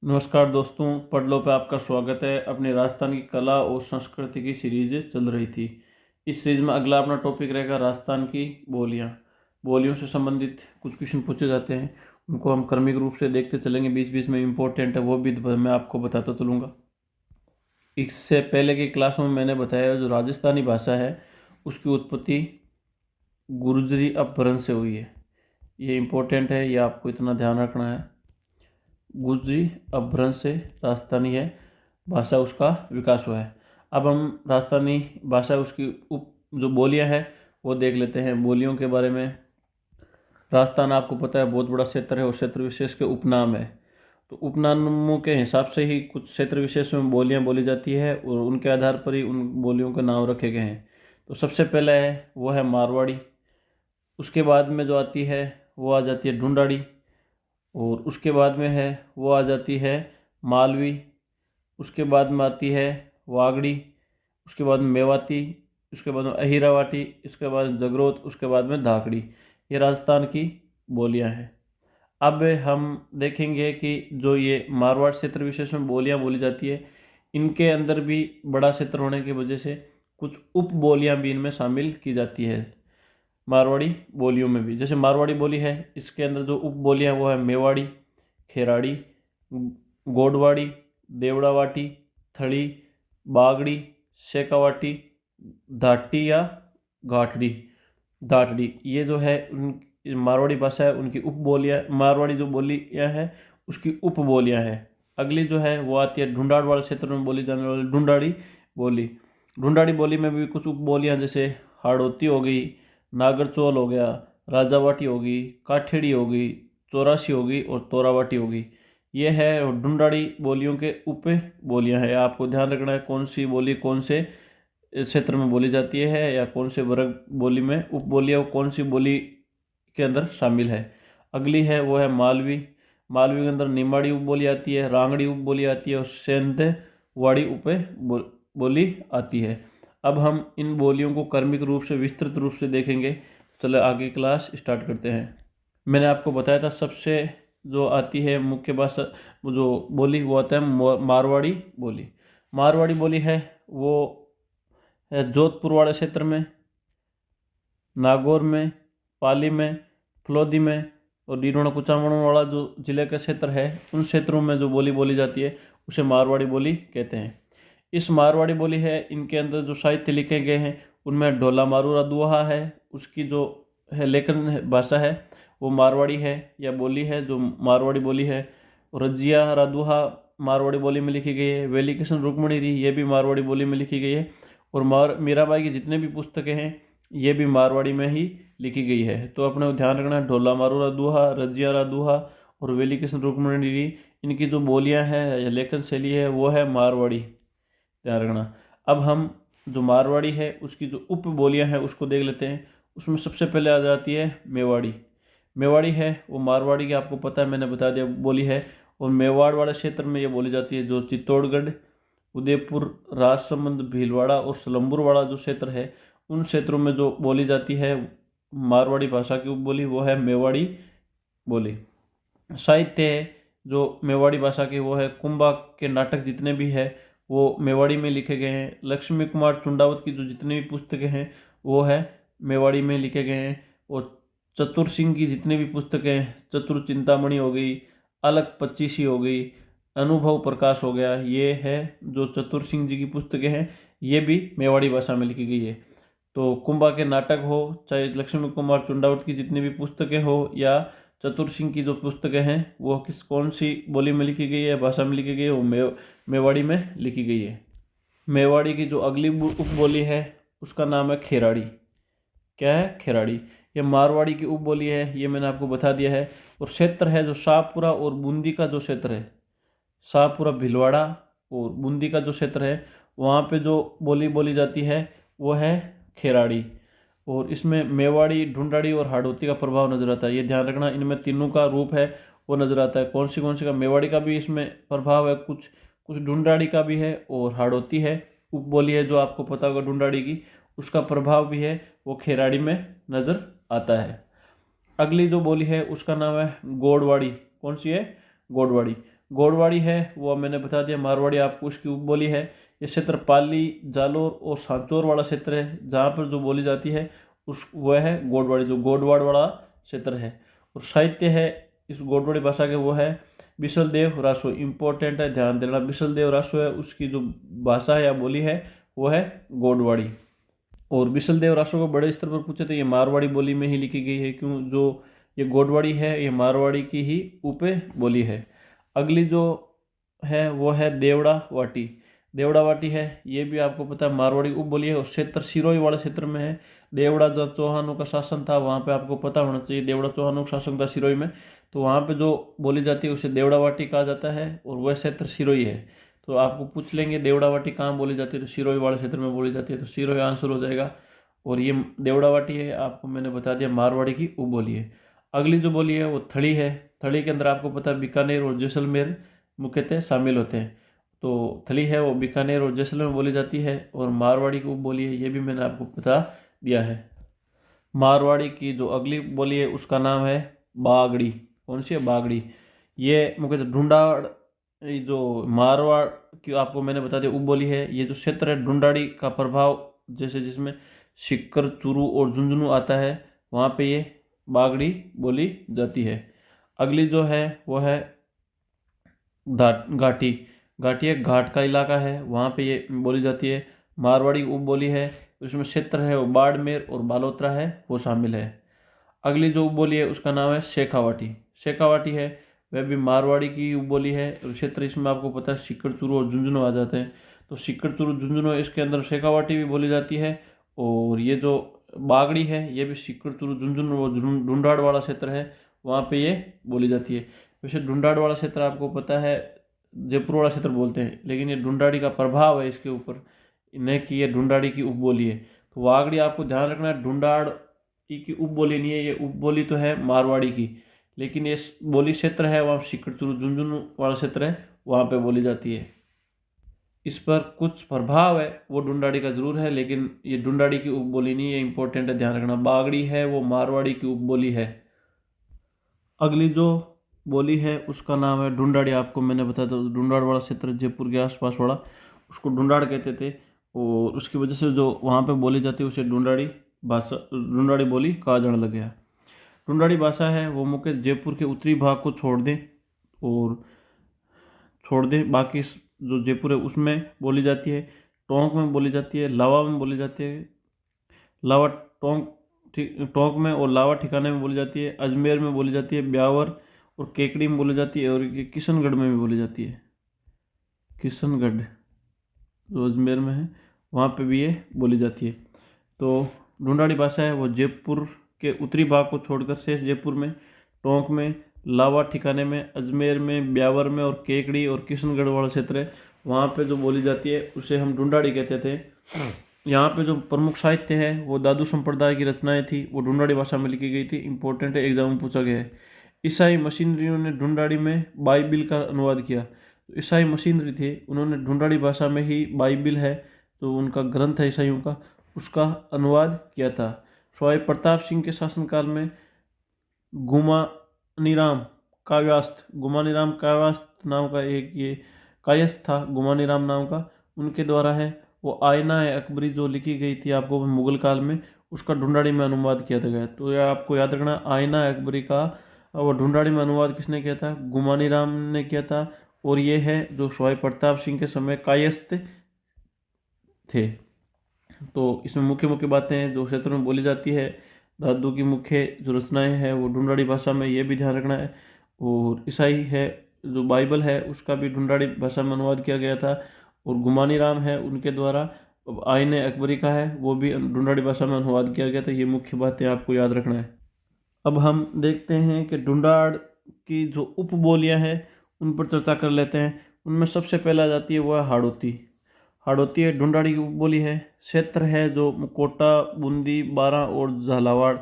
नमस्कार दोस्तों, पढ़ लो पे आपका स्वागत है। अपनी राजस्थान की कला और संस्कृति की सीरीज चल रही थी। इस सीरीज में अगला अपना टॉपिक रहेगा राजस्थान की बोलियाँ। बोलियों से संबंधित कुछ क्वेश्चन पूछे जाते हैं, उनको हम क्रमिक रूप से देखते चलेंगे। बीच बीच में इम्पोर्टेंट है वो भी मैं आपको बताता चलूँगा। इससे पहले की क्लास में मैंने बताया जो राजस्थानी भाषा है उसकी उत्पत्ति गुर्जरी अपभ्रंश से हुई है। ये इम्पोर्टेंट है, ये आपको इतना ध्यान रखना है। गुर्जरी अपभ्रंश से राजस्थानी है भाषा उसका विकास हुआ है। अब हम राजस्थानी भाषा उसकी उप जो बोलियां हैं वो देख लेते हैं। बोलियों के बारे में, राजस्थान आपको पता है बहुत बड़ा क्षेत्र है और क्षेत्र विशेष के उपनाम है। तो उपनामों के हिसाब से ही कुछ क्षेत्र विशेष में बोलियां बोली जाती है और उनके आधार पर ही उन बोलियों के नाम रखे गए हैं। तो सबसे पहले है वो है मारवाड़ी। उसके बाद में जो आती है वो आ जाती है ढूंढाड़ी। और उसके बाद में है वो आ जाती है मालवी। उसके बाद में आती है वागड़ी। उसके बाद में मेवाती। उसके बाद में अहिरावाटी। इसके बाद में जगरोत। उसके बाद में धाकड़ी। ये राजस्थान की बोलियां हैं। अब हम देखेंगे कि जो ये मारवाड़ क्षेत्र विशेष में बोलियां बोली जाती है, इनके अंदर भी बड़ा क्षेत्र होने की वजह से कुछ उप बोलियां भी इनमें शामिल की जाती है। मारवाड़ी बोलियों में भी, जैसे मारवाड़ी बोली है, इसके अंदर जो उप बोलियां हैं वो है मेवाड़ी, खेराड़ी, गोडवाड़ी, देवड़ावाटी, थड़ी, बागड़ी, शेखावाटी, धाटी या घाटड़ी, धाटड़ी। ये जो है मारवाड़ी भाषा है उनकी उप बोलियाँ, मारवाड़ी जो बोलियाँ हैं उसकी उप बोलियाँ हैं। अगली जो है वो आती है ढूंढाड़ वाले क्षेत्र में बोली जाने वाली ढूंढाड़ी बोली। ढूंढाड़ी बोली में भी कुछ उप बोलियाँ जैसे हाड़ौती हो गई, नागरचौल हो गया, राजावाटी होगी, काठेड़ी होगी, चौरासी होगी और तोरावाटी होगी। ये है ढूंढाड़ी बोलियों के उप बोलियां हैं। आपको ध्यान रखना है कौन सी बोली कौन से क्षेत्र में बोली जाती है या कौन से वर्ग बोली में उप बोलियां कौन सी बोली के अंदर शामिल है। अगली है वो है मालवी। मालवी के अंदर निमाड़ी उप बोली आती है, रांगड़ी उप बोली आती है और सेंधवाड़ी उप बोली आती है। अब हम इन बोलियों को क्रमिक रूप से विस्तृत रूप से देखेंगे। चलो आगे क्लास स्टार्ट करते हैं। मैंने आपको बताया था सबसे जो आती है मुख्य भाषा वो जो बोली वो आता है मारवाड़ी बोली। मारवाड़ी बोली है वो है जोधपुर वाले क्षेत्र में, नागौर में, पाली में, फलोदी में और डीडोना कुचामण वाला जो जिले का क्षेत्र है उन क्षेत्रों में जो बोली बोली जाती है उसे मारवाड़ी बोली कहते हैं। इस मारवाड़ी बोली है इनके अंदर जो साहित्य लिखे गए हैं उनमें ढोला मारूरा दुहा है, उसकी जो है लेखन भाषा है वो मारवाड़ी है या बोली है जो मारवाड़ी बोली है। रजिया रादुहा मारवाड़ी बोली में लिखी गई है। वेली कृष्ण रुक्मणी री ये भी मारवाड़ी बोली में लिखी गई है। और मीराबाई की जितने भी पुस्तकें हैं ये भी मारवाड़ी में ही लिखी गई है। तो अपने को ध्यान रखना है ढोला मारूरा दुहा, रजिया रादुहा और वेली कृष्ण रुक्मणी री, इनकी जो बोलियां हैं या लेखन शैली है वो है मारवाड़ी, ध्यान रखना। अब हम जो मारवाड़ी है उसकी जो उप बोलियां हैं उसको देख लेते हैं। उसमें सबसे पहले आ जाती है मेवाड़ी। मेवाड़ी है वो मारवाड़ी की आपको पता है, मैंने बता दिया बोली है। और मेवाड़ वाले क्षेत्र में ये बोली जाती है। जो चित्तौड़गढ़, उदयपुर, राजसमंद, भीलवाड़ा और सलम्बुर वाला जो क्षेत्र है उन क्षेत्रों में जो बोली जाती है मारवाड़ी भाषा की उपबोली वो है मेवाड़ी बोली। साहित्य है जो मेवाड़ी भाषा की वो है कुंभा के नाटक जितने भी है वो मेवाड़ी में लिखे गए हैं। लक्ष्मी कुमार चुंडावत की जो जितनी भी पुस्तकें हैं वो है मेवाड़ी में लिखे गए हैं। और चतुर सिंह की जितनी भी पुस्तकें हैं, चतुर चिंतामणि हो गई, अलग पच्चीसी हो गई, अनुभव प्रकाश हो गया, ये है जो चतुर सिंह जी की पुस्तकें हैं ये भी मेवाड़ी भाषा में लिखी गई है। तो कुंभा के नाटक हो, चाहे लक्ष्मी कुमार चुंडावत की जितनी भी पुस्तकें हो या चतुर सिंह की जो पुस्तकें हैं वो किस कौन सी बोली में लिखी गई है, भाषा में लिखी गई है, वो मेवाड़ी में लिखी गई है। मेवाड़ी की जो अगली उपबोली है उसका नाम है खेराड़ी। क्या है? खेराड़ी। ये मारवाड़ी की उपबोली है, ये मैंने आपको बता दिया है। और क्षेत्र है जो शाहपुरा और बूंदी का जो क्षेत्र है, शाहपुरा, भीलवाड़ा और बूंदी का जो क्षेत्र है वहाँ पे जो बोली बोली जाती है वो है खेराड़ी। और इसमें मेवाड़ी, ढूंढाड़ी और हाड़ौती का प्रभाव नजर आता है। ये ध्यान रखना, इनमें तीनों का रूप है वो नजर आता है। कौन सी का मेवाड़ी का भी इसमें प्रभाव है, कुछ कुछ ढूंढाड़ी का भी है और हाड़ौती है उपबोली है जो आपको पता होगा ढूंढाड़ी की, उसका प्रभाव भी है वो खेराड़ी में नजर आता है। अगली जो बोली है उसका नाम है गोडवाड़ी। कौन सी है? गोडवाड़ी। गोडवाड़ी है वो मैंने बता दिया, मारवाड़ी आपको उसकी उपबोली है। ये क्षेत्र पाली, जालोर और सांचौर वाला क्षेत्र है, जहाँ पर जो बोली जाती है उस वह है गोडवाड़ी, जो गोडवाड़ वाला क्षेत्र है। और साहित्य है इस गोडवाड़ी भाषा के वो है बिसलदेव रासो। इम्पोर्टेंट है, ध्यान देना, बिसलदेव रासो है उसकी जो भाषा है या बोली है वो है गोडवाड़ी। और बिसलदेव रासो को बड़े स्तर पर पूछे तो ये मारवाड़ी बोली में ही लिखी गई है, क्यों जो ये गोडवाड़ी है ये मारवाड़ी की ही उप बोली है। अगली जो है वो है देवड़ा वाटी। देवड़ा वाटी है ये भी आपको पता है मारवाड़ी उप बोली है, और क्षेत्र सिरोही वाले क्षेत्र में है। देवड़ा जो चौहानों का शासन था वहाँ पे आपको पता होना चाहिए, देवड़ा चौहानों का शासन था सिरोही में, तो वहाँ पे जो बोली जाती है उसे देवड़ा वाटी कहा जाता है, और वह क्षेत्र सिरोही है। तो आपको पूछ लेंगे देवड़ा वाटी कहाँ बोली जाती है, तो सिरोही वाले क्षेत्र में बोली जाती है, तो सिरोही आंसर हो जाएगा। और ये देवड़ा वाटी है आपको मैंने बता दिया मारवाड़ी की उप बोली है। अगली जो बोली है वो थड़ी है। थड़ी के अंदर आपको पता है बीकानेर और जैसलमेर मुख्यतः शामिल होते हैं। तो थली है वो बीकानेर और जैसलमेर में बोली जाती है, और मारवाड़ी की उप बोली है ये भी मैंने आपको बता दिया है। मारवाड़ी की जो अगली बोली है उसका नाम है बागड़ी। कौन सी है? बागड़ी। ये मुख्यतः ढूंढाड़, ये जो मारवाड़ की आपको मैंने बता दिया उप बोली है। ये जो क्षेत्र है ढूंढाड़ी का प्रभाव जैसे जिसमें सिक्कर, चूरू और झुंझुनू आता है वहाँ पे ये बागड़ी बोली जाती है। अगली जो है वो है घाटी। घाटी एक घाट का इलाका है, वहाँ पे ये बोली जाती है। मारवाड़ी उप बोली है, उसमें क्षेत्र है वो बाड़मेर और बालोतरा है वो शामिल है। अगली जो उपबोली है उसका नाम है शेखावाटी। शेखावाटी है वह भी मारवाड़ी की उपबोली है, और क्षेत्र इसमें आपको पता है सिक्कर, चूरू और झुंझुनू आ जाते हैं। तो सिक्कर, चूरू, झुंझुनू इसके अंदर शेखावाटी भी बोली जाती है। और ये जो बागड़ी है ये भी सिक्कर, चूरू, झुंझुनू और ढूंढाड़ वाला क्षेत्र है वहाँ पे ये बोली जाती है। वैसे ढूंढाड़ वाला क्षेत्र आपको पता है जयपुर वाला क्षेत्र बोलते हैं, लेकिन ये ढूंढाड़ी का प्रभाव है इसके ऊपर, न कि ये ढूंढाड़ी की उपबोली है। तो वागड़ी आपको ध्यान रखना है, ढूंढाड़ की उपबोली नहीं है, ये उपबोली तो है मारवाड़ी की, लेकिन ये बोली क्षेत्र है वहाँ सिक्कर, चूरू, झुंझुनू वाला क्षेत्र है वहाँ पे बोली जाती है। इस पर कुछ प्रभाव है वो ढूंढाड़ी का जरूर है, लेकिन ये ढूंढाड़ी की उपबोली नहीं है, इंपॉर्टेंट है, ध्यान रखना। बागड़ी है वो मारवाड़ी की उपबोली है। अगली जो बोली है उसका नाम है ढूंढाड़ी। आपको मैंने बताया था ढूंढाड़ वाला क्षेत्र जयपुर के आसपास वाला, उसको ढूंढाड़ कहते थे, और उसकी वजह से जो वहाँ पे बोली जाती है उसे ढूंढाड़ी भाषा, ढूंढाड़ी बोली कहा जाने लग गया। ढूंढाड़ी भाषा है वो मुख्य जयपुर के उत्तरी भाग को छोड़ दें बाकी जो जयपुर है उसमें बोली जाती है। टोंक में बोली जाती है, लावा में बोली जाती है, लावा टोंक टोंक में और लावा ठिकाने में बोली जाती है, अजमेर में बोली जाती है, ब्यावर और केकड़ी में बोली जाती है, और ये किशनगढ़ में भी बोली जाती है। किशनगढ़ जो अजमेर में है वहाँ पे भी ये बोली जाती है। तो ढूंढाड़ी भाषा है वो जयपुर के उत्तरी भाग को छोड़कर शेष जयपुर में, टोंक में, लावा ठिकाने में, अजमेर में, ब्यावर में और केकड़ी और किशनगढ़ वाला क्षेत्र है वहाँ पे जो बोली जाती है उसे हम ढूंढाड़ी कहते थे। यहाँ पे जो प्रमुख साहित्य है वो दादू संप्रदाय की रचनाएं थी, वो ढूंढाड़ी भाषा में लिखी गई थी। इंपॉर्टेंट है, एग्जाम में पूछा गया है। ईसाई मशीनरियों ने ढूंढाड़ी में बाइबिल का अनुवाद किया। तो ईसाई मशीनरी थे, उन्होंने ढूंढाड़ी भाषा में ही बाइबिल है जो उनका ग्रंथ है ईसाइयों का, उसका अनुवाद किया था। सवाई प्रताप सिंह के शासनकाल में गुमानीराम काव्यास्थ नाम का एक ये कायस्थ था, गुमानीराम नाम का, उनके द्वारा है वो आयना है अकबरी जो लिखी गई थी आपको मुगल काल में, उसका ढूंढाड़ी में अनुवाद किया गया। तो यह आपको याद रखना, आयना अकबरी का वो ढूंढाड़ी में अनुवाद किसने किया था? गुमानीराम ने किया था। और ये है जो सवाई प्रताप सिंह के समय कायस्थ थे। तो इसमें मुख्य मुख्य बातें जो क्षेत्र में बोली जाती है, दादू की मुख्य जो रचनाएं हैं वो ढूंढाड़ी भाषा में, ये भी ध्यान रखना है। और ईसाई है जो बाइबल है उसका भी ढूंढाड़ी भाषा में अनुवाद किया गया था। और गुमानी राम है उनके द्वारा आईन अकबरी का है वो भी ढूंढाड़ी भाषा में अनुवाद किया गया था। ये मुख्य बातें आपको याद रखना है। अब हम देखते हैं कि ढूंढाड़ की जो उपबोलियाँ हैं उन पर चर्चा कर लेते हैं। उनमें सबसे पहले आ जाती है वो है हाड़ौती। हाड़ौती एक ढूंढाड़ी की उपबोली है। क्षेत्र है जो कोटा, बूंदी, बारां और झालावाड़,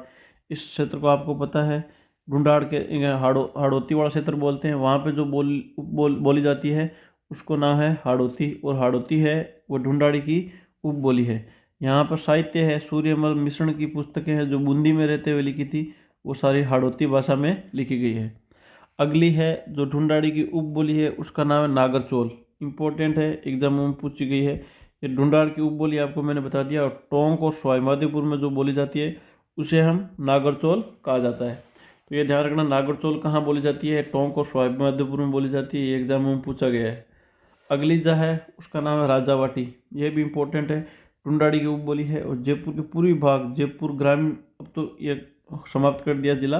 इस क्षेत्र को आपको पता है ढूंढाड़ के हाड़ौती वाला क्षेत्र बोलते हैं। वहाँ पे जो बोली जाती है उसको नाम है हाड़ौती, और हाड़ौती है वो ढूंढाड़ी की उपबोली है। यहाँ पर साहित्य है, सूर्यमल मिश्रण की पुस्तकें हैं जो बूंदी में रहते हुए लिखी थी, वो सारी हाड़ौती भाषा में लिखी गई है। अगली है जो ढूंढाड़ी की उपबोली है उसका नाम है नागरचोल। इम्पोर्टेंट है, एग्जाम में पूछी गई है। ये ढूंढाड़ की उपबोली आपको मैंने बता दिया। और टोंक और स्वाईमाधोपुर में जो बोली जाती है उसे हम नागरचोल कहा जाता है। तो ये ध्यान रखना, नागरचोल कहाँ बोली जाती है? टोंक और स्वाईमाधोपुर में बोली जाती है। ये एग्जाम में पूछा गया है। अगली जो है उसका नाम है राजावाटी। ये भी इम्पोर्टेंट है, ढूंढाड़ी की उपबोली है। और जयपुर के पूर्वी भाग, जयपुर ग्रामीण, अब तो ये समाप्त कर दिया जिला,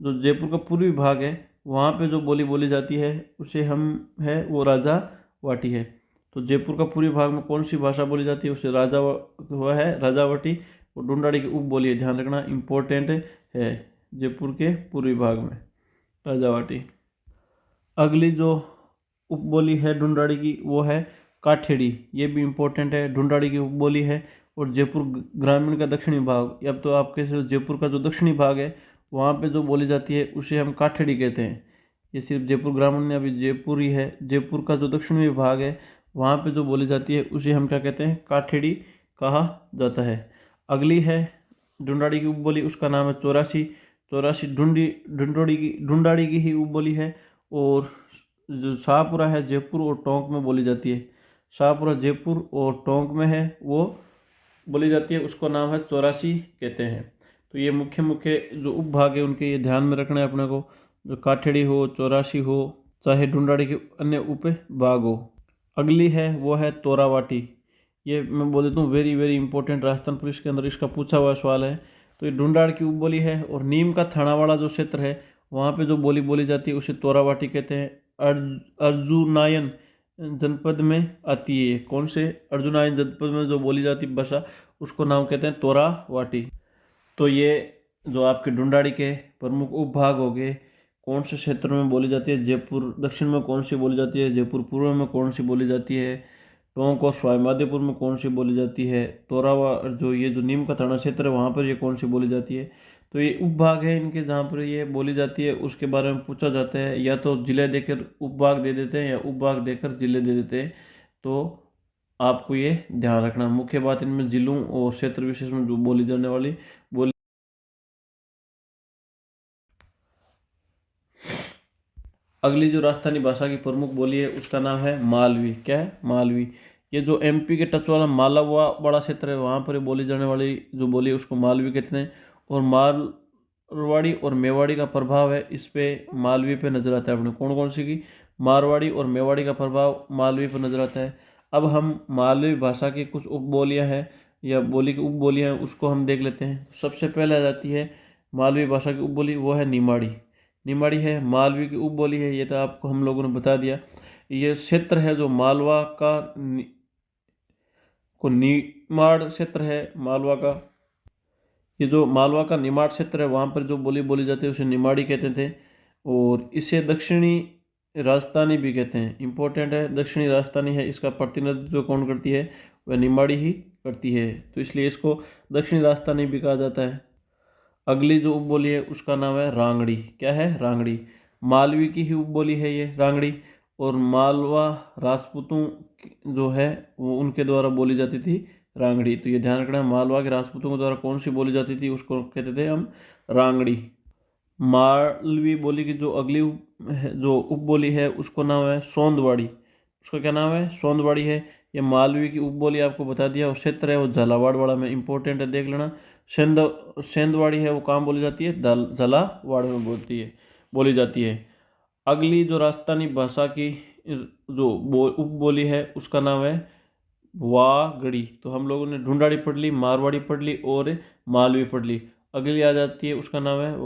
जो जयपुर का पूर्वी भाग है वहाँ पे जो बोली बोली जाती है उसे हम है वो राजावाटी है। तो जयपुर का पूर्वी भाग में कौन सी भाषा बोली जाती है उसे हुआ है राजावाटी। और ढूंढाड़ी की उपबोली है, ध्यान रखना, इम्पोर्टेंट है, जयपुर के पूर्वी भाग में राजावाटी। अगली जो उपबोली है ढूंढाड़ी की वो है काठेड़ी। ये भी इम्पोर्टेंट है, ढूंढाड़ी की उपबोली है। और जयपुर ग्रामीण का दक्षिणी भाग, अब तो आपके जयपुर का जो दक्षिणी भाग है वहाँ पे जो बोली जाती है उसे हम काठेड़ी कहते हैं। ये सिर्फ जयपुर ग्रामीण ने, अभी जयपुर ही है। जयपुर का जो दक्षिणी भाग है वहाँ पे जो बोली जाती है उसे हम क्या कहते हैं? काठेड़ी कहा जाता है। अगली है ढूंढाड़ी की उपबोली, उसका नाम है चौरासी। चौरासी ढूंढाड़ी की ही उपबोली है। और जो शाहपुरा है जयपुर और टोंक में बोली जाती है, शाहपुरा जयपुर और टोंक में है वो बोली जाती है, उसको नाम है चौरासी कहते हैं। तो ये मुख्य मुख्य जो उपभाग है उनके ये ध्यान में रखना है अपने को, जो काठेड़ी हो, चौरासी हो, चाहे ढूंढाड़ी के अन्य उपभाग हो। अगली है वो है तोरावाटी। ये मैं बोल देता हूँ very very important, Rajasthan police के अंदर इसका पूछा हुआ सवाल है। तो ये ढूंढाड़ की उपबोली है। और नीम का थानावाड़ा जो क्षेत्र है वहाँ पे जो बोली बोली जाती है उसे तोरावाटी कहते हैं। अर्जुनायन जनपद में आती है। कौन से? अर्जुनायन जनपद में जो बोली जाती भाषा उसको नाम कहते हैं तोरावाटी। तो ये जो आपके ढूंढाड़ी के प्रमुख उपभाग हो गए, कौन से क्षेत्र में बोली जाती है, जयपुर दक्षिण में कौन सी बोली जाती है, जयपुर पूर्व में कौन सी बोली जाती है, टोंक और स्वाईमाधोपुर में कौन सी बोली जाती है, तोरावा जो ये जो नीम का थाना क्षेत्र है वहाँ पर ये कौन सी बोली जाती है। तो ये उपभाग है इनके जहाँ पर ये बोली जाती है उसके बारे में पूछा जाता है। या तो जिले देकर उपभाग दे देते हैं या उपभाग देकर जिले दे देते हैं। तो आपको ये ध्यान रखना, मुख्य बात इनमें जिलों और क्षेत्र विशेष में जो बोली जाने वाली बोली। अगली जो राजस्थानी भाषा की प्रमुख बोली है उसका नाम है मालवी। क्या है? मालवी। ये जो एमपी के टच वाला मालवा बड़ा क्षेत्र है वहाँ पर बोली जाने वाली जो बोली है उसको मालवी कहते हैं। और मारवाड़ी और मेवाड़ी का प्रभाव है इस पे मालवी पे नजर आता है अपने। कौन कौन सी की? मारवाड़ी और मेवाड़ी का प्रभाव मालवी पर नजर आता है। अब हम मालवी भाषा की कुछ उपबोलियाँ हैं या बोली की उपबोलियाँ हैं उसको हम देख लेते हैं। सबसे पहले आ जाती है मालवी भाषा की उपबोली, वो है निमाड़ी। निमाड़ी है मालवी की उपबोली है, ये तो आपको हम लोगों ने बता दिया। ये क्षेत्र है जो मालवा का निमाड़ क्षेत्र है मालवा का। ये जो मालवा का निमाड़ क्षेत्र है वहाँ पर जो बोली बोली जाती है उसे निमाड़ी कहते थे। और इसे दक्षिणी राजस्थानी भी कहते हैं। इंपॉर्टेंट है, दक्षिणी राजस्थानी है, इसका प्रतिनिधित्व कौन करती है? वह निमाड़ी ही करती है। तो इसलिए इसको दक्षिणी राजस्थानी भी कहा जाता है। अगली जो उपबोली है उसका नाम है रांगड़ी। क्या है? रांगड़ी। मालवी की ही उपबोली है ये रांगड़ी। और मालवा राजपूतों जो है वो उनके द्वारा बोली जाती थी रांगड़ी। तो ये ध्यान रखना, मालवा के राजपूतों के द्वारा कौन सी बोली जाती थी उसको कहते थे हम रांगड़ी। मालवी बोली की जो अगली जो उपबोली है उसको नाम है सोंदवाड़ी। उसका क्या नाम है? सोंदवाड़ी है। ये मालवी की उपबोली आपको बता दिया। और क्षेत्र है वो झालावाड़ वाला में, इंपॉर्टेंट है, देख लेना। सेंधवाड़ी है वो कहाँ बोली जाती है? झालावाड़ में बोली जाती है। अगली जो राजस्थानी भाषा की जो उपबोली है उसका नाम है वागड़ी। तो हम लोगों ने ढूंढाड़ी पढ़ ली, मारवाड़ी पढ़ ली और मालवी पढ़ ली। अगली आ जाती है उसका नाम है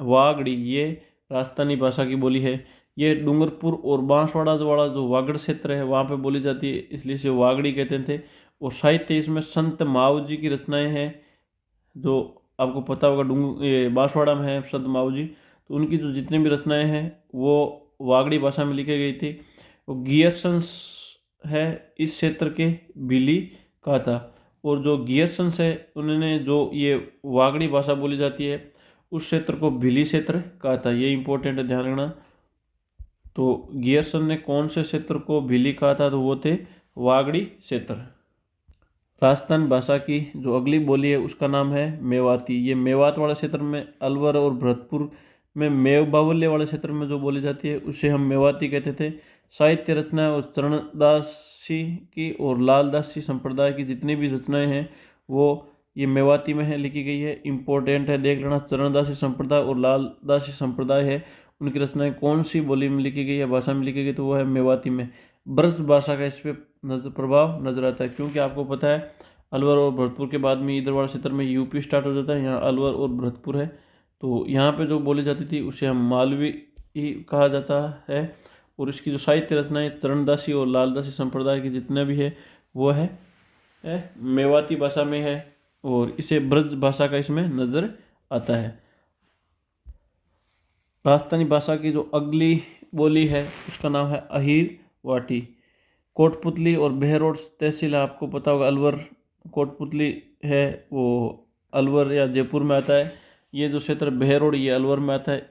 वागड़ी। ये राजस्थानी भाषा की बोली है। ये डूंगरपुर और बांसवाड़ा जो वाला जो वागड़ क्षेत्र है वहाँ पे बोली जाती है, इसलिए इसे वागड़ी कहते थे। और साहित्य इसमें संत माऊ जी की रचनाएं हैं, जो आपको पता होगा ये बांसवाड़ा में है संत माऊ जी। तो उनकी जो जितनी भी रचनाएं हैं वो वागड़ी भाषा में लिखी गई थी। वो गियर्सन्स है इस क्षेत्र के बिली का था। और जो गियर्सन्स है उन्होंने जो ये वागड़ी भाषा बोली जाती है उस क्षेत्र को भिली क्षेत्र कहा था। ये इंपॉर्टेंट है, ध्यान रखना। तो गियर्सन ने कौन से क्षेत्र को भिली कहा था? तो वो थे वागड़ी क्षेत्र। राजस्थान भाषा की जो अगली बोली है उसका नाम है मेवाती। ये मेवात वाले क्षेत्र में अलवर और भरतपुर में मेव बाहुल्य वाले क्षेत्र में जो बोली जाती है उसे हम मेवाती कहते थे। साहित्य रचनाएं और चरणदासी की और लालदासी संप्रदाय की जितनी भी रचनाएं हैं वो ये मेवाती में है लिखी गई है। इम्पोर्टेंट है देख लेना, चरणदासी संप्रदाय और लालदासी संप्रदाय है उनकी रचनाएं कौन सी बोली में लिखी गई है, भाषा में लिखी गई, तो वो है मेवाती में। ब्रज भाषा का इस पर प्रभाव नजर आता है, क्योंकि आपको पता है अलवर और भरतपुर के बाद में इधर वाले क्षेत्र में यूपी स्टार्ट हो जाता है, यहाँ अलवर और भरतपुर है। तो यहाँ पे जो बोली जाती थी उसे हम मालवी ही कहा जाता है। और इसकी जो साहित्य रचनाएं चरणदासी और लालदासी संप्रदाय की जितने भी है वो है मेवाती भाषा में है, और इसे ब्रज भाषा का इसमें नज़र आता है। राजस्थानी भाषा की जो अगली बोली है उसका नाम है अहीर वाटी। कोटपुतली और बहरोड तहसील आपको पता होगा, अलवर कोटपुतली है वो अलवर या जयपुर में आता है। ये जो क्षेत्र बहरोड ये अलवर में आता है।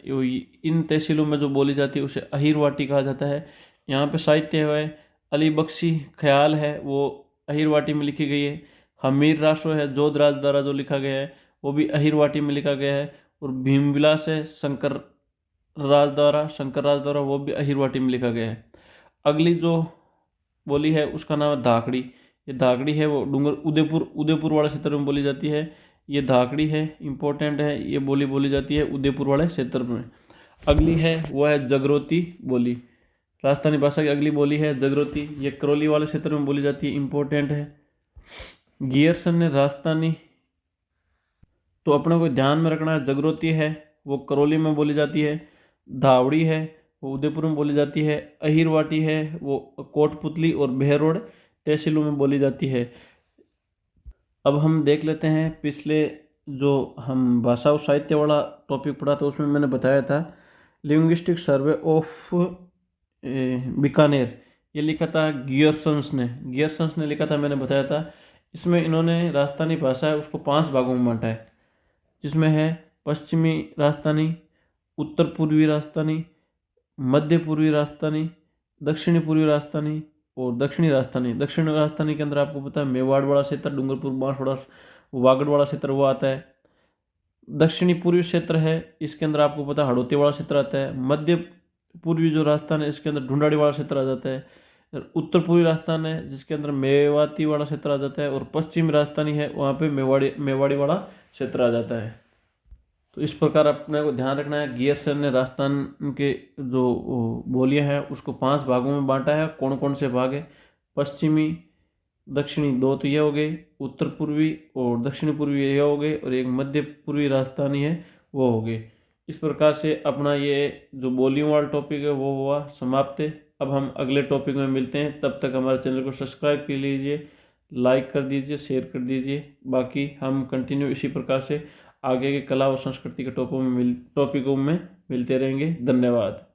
इन तहसीलों में जो बोली जाती है उसे अहीर वाटी कहा जाता है। यहाँ पे साहित्य है अली बख्शी ख्याल है वो अहीर वाटी में लिखी गई है। हमीर रासो है जोध राज द्वारा जो लिखा गया है वो भी अहीर वाटी में लिखा गया है। और भीमविलास है शंकर राज द्वारा वो भी अहीर वाटी में लिखा गया है। अगली जो बोली है उसका नाम है धाकड़ी। ये धाकड़ी है वो उदयपुर वाले क्षेत्र में बोली जाती है। ये धाकड़ी है, इम्पोर्टेंट है, ये बोली बोली जाती है उदयपुर वाले क्षेत्र में। अगली है वो है जगरोती बोली। राजस्थानी भाषा की अगली बोली है जगरोती। ये करौली वाले क्षेत्र में बोली जाती है, इम्पोर्टेंट है। गियरसन ने राजस्थानी, तो अपने को ध्यान में रखना है, जगरोती है वो करौली में बोली जाती है, धावड़ी है वो उदयपुर में बोली जाती है, अहीरवाटी है वो कोटपुतली और बहरोड तहसीलों में बोली जाती है। अब हम देख लेते हैं पिछले जो हम भाषा और साहित्य वाला टॉपिक पढ़ा था उसमें मैंने बताया था लिंग्विस्टिक सर्वे ऑफ बीकानेर, ये लिखा था गियरसन्स ने लिखा था, मैंने बताया था। इसमें इन्होंने राजस्थानी भाषा है उसको 5 भागों में बांटा है, जिसमें है पश्चिमी राजस्थानी, उत्तर पूर्वी राजस्थानी, मध्य पूर्वी राजस्थानी, दक्षिणी पूर्वी राजस्थानी और दक्षिणी राजस्थानी। दक्षिणी राजस्थानी के अंदर आपको पता है मेवाड़ वाला क्षेत्र, डूंगरपुर, बांसवाड़ा, वागड़ वाला क्षेत्र वो आता है। दक्षिणी पूर्वी क्षेत्र है इसके अंदर आपको पता है हड़ौती वाला क्षेत्र आता है। मध्य पूर्वी जो राजस्थान है इसके अंदर ढूंढाड़ी वाला क्षेत्र आ जाता है। उत्तर पूर्वी राजस्थान है जिसके अंदर मेवाती वाला क्षेत्र आ जाता है। और पश्चिमी राजस्थानी है वहाँ पे मेवाड़ी वाला क्षेत्र आ जाता है। तो इस प्रकार अपने को ध्यान रखना है। गियरसन ने राजस्थान के जो बोलियां हैं उसको 5 भागों में बांटा है। कौन कौन से भाग है? पश्चिमी, दक्षिणी 2 तो ये हो गए, उत्तर पूर्वी और दक्षिणी पूर्वी ये हो गए, और एक मध्य पूर्वी राजस्थानी है वो हो गए। इस प्रकार से अपना ये जो बोलियों वाला टॉपिक है वो हुआ समाप्त। अब हम अगले टॉपिक में मिलते हैं, तब तक हमारे चैनल को सब्सक्राइब कर लीजिए, लाइक कर दीजिए, शेयर कर दीजिए। बाकी हम कंटिन्यू इसी प्रकार से आगे के कला और संस्कृति के टॉपिकों में मिलते रहेंगे। धन्यवाद।